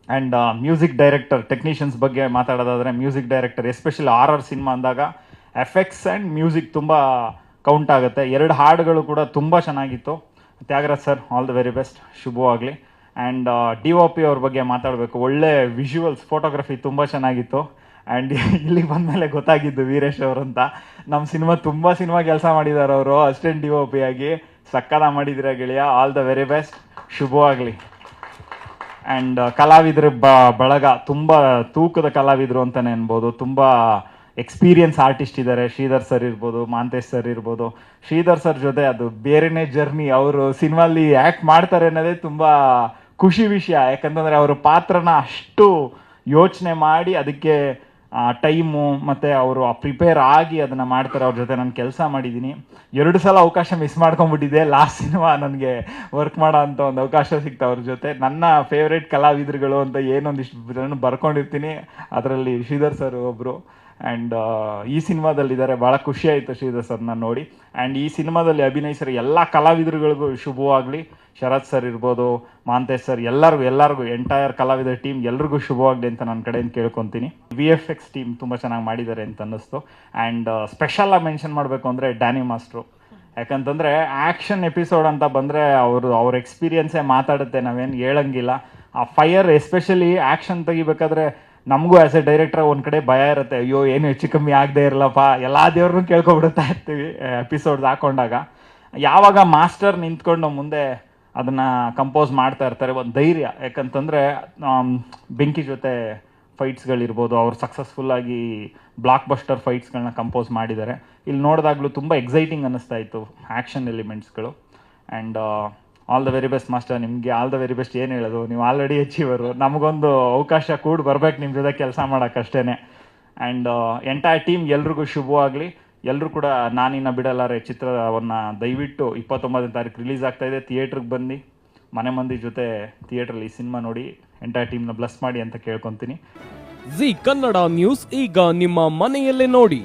And music director technicians ಬಗ್ಗೆ ಮಾತಾಡೋದಾದರೆ music director especially ಆರ್ ಸಿನಿಮಾ ಅಂದಾಗ ಎಫೆಕ್ಟ್ಸ್ ಆ್ಯಂಡ್ ಮ್ಯೂಸಿಕ್ ತುಂಬ ಕೌಂಟ್ ಆಗುತ್ತೆ. 2 ಹಾಡುಗಳು ಕೂಡ ತುಂಬ ಚೆನ್ನಾಗಿತ್ತು. Thyagaraj sir, all the very best, ಶುಭವಾಗಲಿ. ಆ್ಯಂಡ್ DOP ಅವ್ರ ಬಗ್ಗೆ ಮಾತಾಡಬೇಕು. ಒಳ್ಳೆ ವಿಜುವಲ್ಸ್, ಫೋಟೋಗ್ರಫಿ ತುಂಬ ಚೆನ್ನಾಗಿತ್ತು. ಆ್ಯಂಡ್ ಇಲ್ಲಿಗೆ ಬಂದಮೇಲೆ ಗೊತ್ತಾಗಿದ್ದು ವೀರೇಶ್ ಅವರಂತ. ನಮ್ಮ ತುಂಬ ಸಿನಿಮಾ ಕೆಲಸ ಮಾಡಿದ್ದಾರೆ ಅವರು, ಅಸಿಸ್ಟೆಂಟ್ DOP ಆಗಿ ಸಕ್ಕದ ಮಾಡಿದ್ದೀರಾ ಗೆಳೆಯ, ಆಲ್ ದ ವೆರಿ ಬೆಸ್ಟ್, ಶುಭವಾಗಲಿ. ಆ್ಯಂಡ್ ಕಲಾವಿದ್ರ ಬಳಗ ತುಂಬ ತೂಕದ ಕಲಾವಿದರು ಅಂತಲೇ ಅನ್ಬೋದು. ತುಂಬ ಎಕ್ಸ್ಪೀರಿಯನ್ಸ್ ಆರ್ಟಿಸ್ಟ್ ಇದ್ದಾರೆ. ಶ್ರೀಧರ್ ಸರ್ ಇರ್ಬೋದು, ಮಾಂತೇಶ್ ಸರ್ ಇರ್ಬೋದು. ಶ್ರೀಧರ್ ಸರ್ ಜೊತೆ ಅದು ಬೇರೆನೇ ಜರ್ನಿ. ಅವರು ಸಿನಿಮಾಲಿ ಆ್ಯಕ್ಟ್ ಮಾಡ್ತಾರೆ ಅನ್ನೋದೇ ತುಂಬ ಖುಷಿ ವಿಷಯ. ಯಾಕಂತಂದರೆ ಅವರು ಪಾತ್ರನ ಅಷ್ಟು ಯೋಚನೆ ಮಾಡಿ ಅದಕ್ಕೆ ಟೈಮು ಮತ್ತು ಅವರು ಪ್ರಿಪೇರ್ ಆಗಿ ಅದನ್ನು ಮಾಡ್ತಾರೆ. ಅವ್ರ ಜೊತೆ ನಾನು ಕೆಲಸ ಮಾಡಿದ್ದೀನಿ. 2 ಸಲ ಅವಕಾಶ ಮಿಸ್ ಮಾಡ್ಕೊಂಡ್ಬಿಟ್ಟಿದ್ದೆ. ಲಾಸ್ಟ್ ಸಿನಿಮಾ ನನಗೆ ವರ್ಕ್ ಮಾಡೋ ಅಂಥ ಒಂದು ಅವಕಾಶ ಸಿಕ್ತು ಅವ್ರ ಜೊತೆ. ನನ್ನ ಫೇವ್ರೇಟ್ ಕಲಾವಿದರುಗಳು ಅಂತ ಏನೊಂದಿಷ್ಟು ಬರ್ಕೊಂಡಿರ್ತೀನಿ, ಅದರಲ್ಲಿ ಶ್ರೀಧರ್ ಸರ್ ಒಬ್ಬರು. ಆ್ಯಂಡ್ ಈ ಸಿನಿಮಾದಲ್ಲಿದ್ದಾರೆ. ಭಾಳ ಖುಷಿ ಆಯಿತು ಶ್ರೀಧರ್ ಸರ್ನ ನೋಡಿ. ಆ್ಯಂಡ್ ಈ ಸಿನಿಮಾದಲ್ಲಿ ಅಭಿನಯಿಸಿರೋ ಎಲ್ಲ ಕಲಾವಿದರುಗಳಿಗೂ ಶುಭವಾಗಲಿ. ಶರತ್ ಸರ್ ಇರ್ಬೋದು, ಮಾಂತೇಶ್ ಸರ್, ಎಲ್ಲರಿಗೂ ಎಂಟೈರ್ ಕಲಾವಿದರ ಟೀಮ್ ಎಲ್ರಿಗೂ ಶುಭವಾಗಲಿ ಅಂತ ನನ್ನ ಕಡೆಯಿಂದ ಕೇಳ್ಕೊತೀನಿ. VFX ಟೀಮ್ ತುಂಬ ಚೆನ್ನಾಗಿ ಮಾಡಿದ್ದಾರೆ ಅಂತ ಅನ್ನಿಸ್ತು. ಆ್ಯಂಡ್ ಸ್ಪೆಷಲಾಗಿ ಮೆನ್ಷನ್ ಮಾಡಬೇಕು ಅಂದರೆ ಡ್ಯಾನಿ ಮಾಸ್ಟ್ರು. ಯಾಕಂತಂದರೆ ಆ್ಯಕ್ಷನ್ ಎಪಿಸೋಡ್ ಅಂತ ಬಂದರೆ ಅವ್ರ ಎಕ್ಸ್ಪೀರಿಯನ್ಸೇ ಮಾತಾಡುತ್ತೆ, ನಾವೇನು ಹೇಳಂಗಿಲ್ಲ. ಆ ಫೈರ್ ಎಸ್ಪೆಷಲಿ ಆ್ಯಕ್ಷನ್ ತೆಗಿಬೇಕಾದ್ರೆ ನಮಗೂ ಆ್ಯಸ್ ಎ ಡೈರೆಕ್ಟರ್ ಒಂದು ಕಡೆ ಭಯ ಇರುತ್ತೆ, ಅಯ್ಯೋ ಏನು ಹೆಚ್ಚು ಕಮ್ಮಿ ಆಗದೆ ಇರಲ್ಲಪ್ಪ, ಎಲ್ಲ ದೇವ್ರನ್ನೂ ಕೇಳ್ಕೊಬಿಡ್ತಾ ಇರ್ತೀವಿ ಎಪಿಸೋಡ್ಸ್ ಹಾಕೊಂಡಾಗ. ಯಾವಾಗ ಮಾಸ್ಟರ್ ನಿಂತ್ಕೊಂಡು ಮುಂದೆ ಅದನ್ನು ಕಂಪೋಸ್ ಮಾಡ್ತಾ ಇರ್ತಾರೆ, ಒಂದು ಧೈರ್ಯ. ಯಾಕಂತಂದರೆ ಬೆಂಕಿ ಜೊತೆ ಫೈಟ್ಸ್ಗಳಿರ್ಬೋದು, ಅವ್ರು ಸಕ್ಸಸ್ಫುಲ್ಲಾಗಿ ಬ್ಲಾಕ್ ಬಸ್ಟರ್ ಫೈಟ್ಸ್ಗಳನ್ನ ಕಂಪೋಸ್ ಮಾಡಿದ್ದಾರೆ. ಇಲ್ಲಿ ನೋಡಿದಾಗಲೂ ತುಂಬ ಎಕ್ಸೈಟಿಂಗ್ ಅನ್ನಿಸ್ತಾ ಇತ್ತು ಆ್ಯಕ್ಷನ್ ಎಲಿಮೆಂಟ್ಸ್ಗಳು. And all the very best master. ನಿಮಗೆ ಆಲ್ ದ ವೆರಿ ಬೆಸ್ಟ್. ಏನು ಹೇಳೋದು, ನೀವು ಆಲ್ರೆಡಿ ಅಚೀವರು. ನಮಗೊಂದು ಅವಕಾಶ ಕೂಡ ಬರ್ಬೇಕು ನಿಮ್ಮ ಜೊತೆ ಕೆಲಸ ಮಾಡೋಕ್ಕಷ್ಟೇ. ಆ್ಯಂಡ್ ಎಂಟೈರ್ ಟೀಮ್ ಎಲ್ರಿಗೂ ಶುಭವಾಗಲಿ. ಎಲ್ಲರೂ ಕೂಡ ನಾನಿನ್ನ ಬಿಡಲಾರೆ ಚಿತ್ರವನ್ನು ದಯವಿಟ್ಟು 29ನೇ ತಾರೀಕು ರಿಲೀಸ್ ಆಗ್ತಾಯಿದೆ. ಥಿಯೇಟ್ರಿಗೆ ಬನ್ನಿ, ಮನೆ ಮಂದಿ ಜೊತೆ ಥಿಯೇಟ್ರಲ್ಲಿ ಈ ಸಿನಿಮಾ ನೋಡಿ, ಎಂಟೈರ್ ಟೀಮ್ನ ಬ್ಲೆಸ್ ಮಾಡಿ ಅಂತ ಕೇಳ್ಕೊತೀನಿ. ಜಿ ಕನ್ನಡ ನ್ಯೂಸ್ ಈಗ ನಿಮ್ಮ ಮನೆಯಲ್ಲೇ ನೋಡಿ.